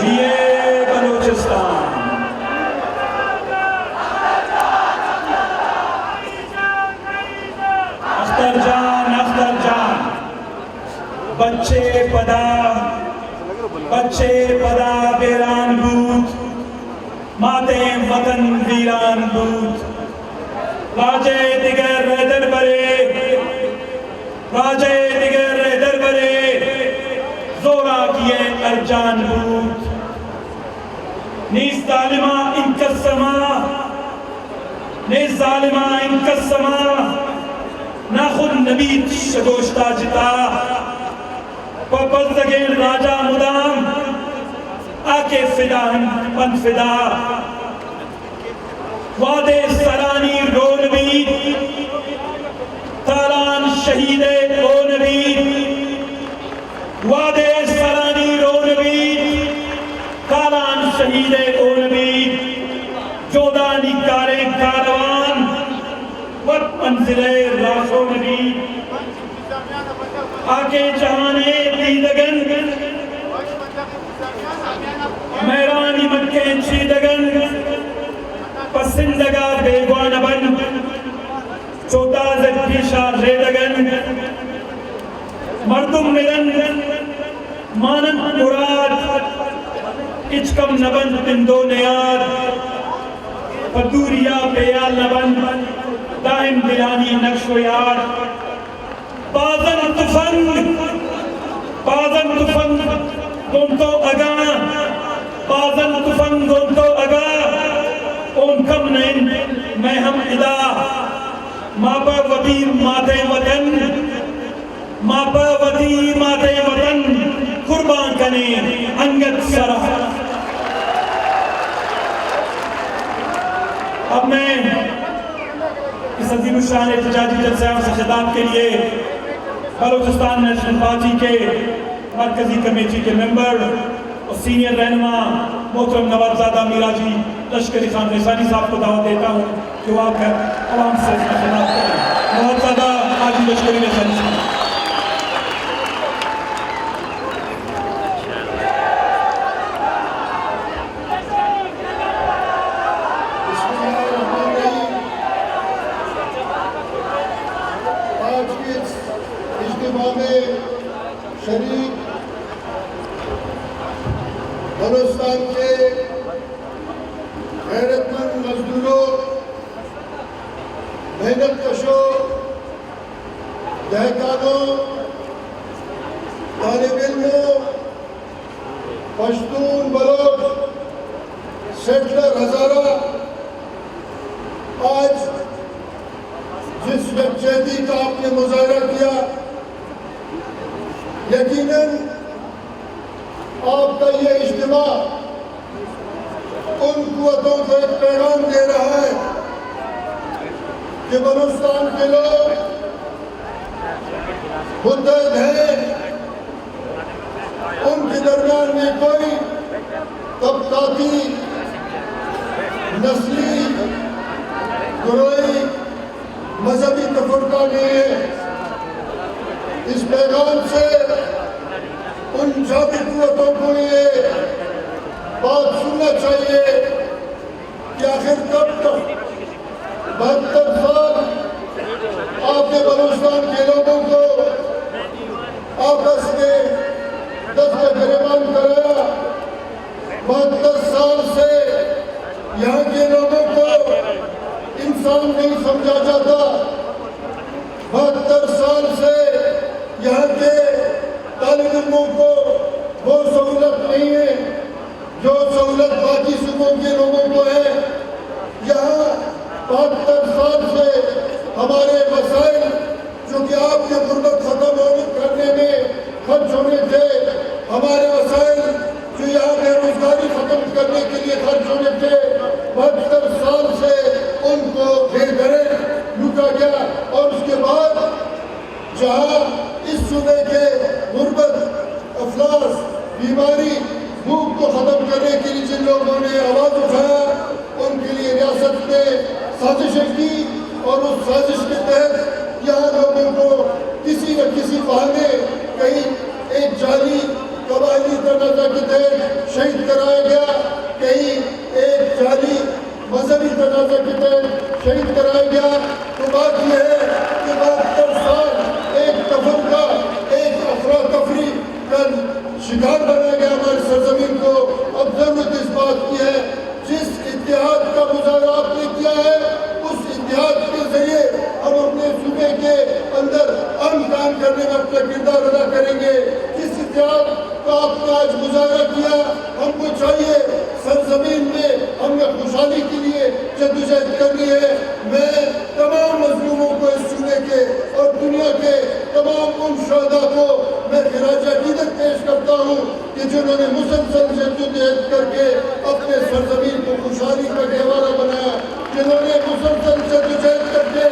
لیے بلوچستان. اختر جان اختر جان بچے پدا بیران بود ماتیں وطن ویران بود. راجے دیگر در برے زورا کیے ارجان بود. نیز ظالمہ انکسما ناخن نبید شگوشتا جتا پپزدگین راجہ مدام آکے فدا پن فدا. وعدے سرانی رو نبید تالان شہید او نبید. وعدے سرانی رو نبید تالان شہید او نبید. جودانی کارے کاروان وقت منزل راشو نبید. آکے جہانے دیدگن میرانی مکے چیدگن پسندگا بیگوان بن چوتا زدیشا ریدگن. مردم ملن مانن مراد اچکم نبن بندو نیاد. پدوریا بیال نبن دائم دلانی نقش و یاد. بازن تفنگ گونتو اگا اون کم نین میں ہم ادا. ماپا وطیر ماتے وطن قربان کنے انگت سرح. اب میں اس عظیم الشان احتجاجی جلسہ سے خطاب کے لیے بلوچستان نیشنل پارٹی کے مرکزی کمیٹی کے ممبر اور سینئر رہنما محترم نوابزادہ میراجی لشکری خان ریسانی صاحب کو دعوت دیتا ہوں کہ وہ آ کر عوام سے اس میں خطاب کریں. نوابزادہ حاجی لشکری ریسانی صاحب. بلوچستان کے غیرت مند مزدوروں، محنت کشوں، دہقانوں، طالب علموں، پشتون بلوچ، سیٹلر ہزارہ، آج جس یکجہتی کا آپ نے مظاہرہ کیا، یقیناً آپ کا یہ اجتماع ان قوتوں کو ایک پیغام دے رہا ہے کہ بلوچستان کے لوگ متحد ہیں. ان کے درمیان میں کوئی طبقاتی، نسلی، گروہی، مذہبی تفرقہ نہیں ہے. اس پیغام سے ان ذاتی قوتوں کو یہ بات سننا چاہیے کہ آخر کب تک 72 سال آپ نے بلوچستان کے لوگوں کو آپس میں دست گریبان کرایا. 72 سال سے یہاں کے لوگوں کو انسان نہیں سمجھا جاتا. 72 سال سے یہاں کے طالب علموں کو وہ سہولت نہیں ہے جو سہولت باقی صوبوں کے لوگوں کو ہے. یہاں 72 سال سے ہمارے مسائل جو کہ آپ کے غربت ختم کرنے میں خرچ ہونے تھے، ہمارے مسائل جو یہاں بے روزگاری ختم کرنے کے لیے خرچ ہونے تھے، 72 سال سے ان کو بے گھرے لوٹا گیا. اور اس کے بعد جہاں اس صوبے کے غربت، افلاس، بیماری، بھوک کو ختم کرنے کے لیے جن لوگوں نے آواز اٹھایا، ان کے لیے ریاست نے سازشیں کی اور اس سازش کے تحت یہاں لوگوں کو کسی نہ کسی بہانے کہیں ایک جعلی قبائلی تنازع کے تحت شہید کرایا گیا، کہیں ایک جعلی مذہبی تنازع کے تحت شہید کرایا گیا، تو بات یہ ہے کہ 72 سال ایک تفرقہ، ایک افراتفری کا شکار بنایا گیا ہماری سرزمین کو۔ اب ضرورت اس بات کی ہے، جس اتحاد کا مظاہرہ آپ نے کیا ہے، اس اتحاد کے ذریعے ہم اپنے صوبے کے اندر امن قائم کرنے میں اپنا کردار ادا کریں گے۔ جس اتحاد کا آپ نے آج مظاہرہ کیا، ہم کو چاہیے سرزمین میں ہم نے خوشحالی کے لیے جدوجہد کرنی ہے۔ میں تمام مظلوموں کو اس صوبے کے اور دنیا کے تمام ان شہداء کو میں خراج عقیدت پیش کرتا ہوں کہ جنہوں نے مسلسل جدوجہد کر کے اپنے سرزمین کو خوشحالی کا گہوارہ بنایا، جنہوں نے مسلسل جدوجہد کر کے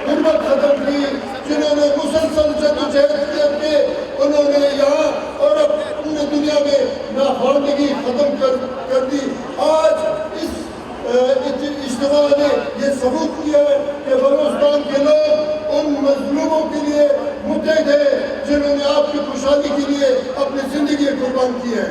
غربت ختم کی، جنہوں نے مسلسل جدوجہد کر کے انہوں نے یہاں اور اب پورے دنیا میں نافرمانی ختم کر دی۔ آج اس اجتماع نے یہ ثبوت کیا ہے کہ بلوچستان کے لوگ ان مظلوموں کے لیے متحد ہیں جنہوں نے آپ کی خوشحالی کے لیے اپنی زندگی قربان کی ہے۔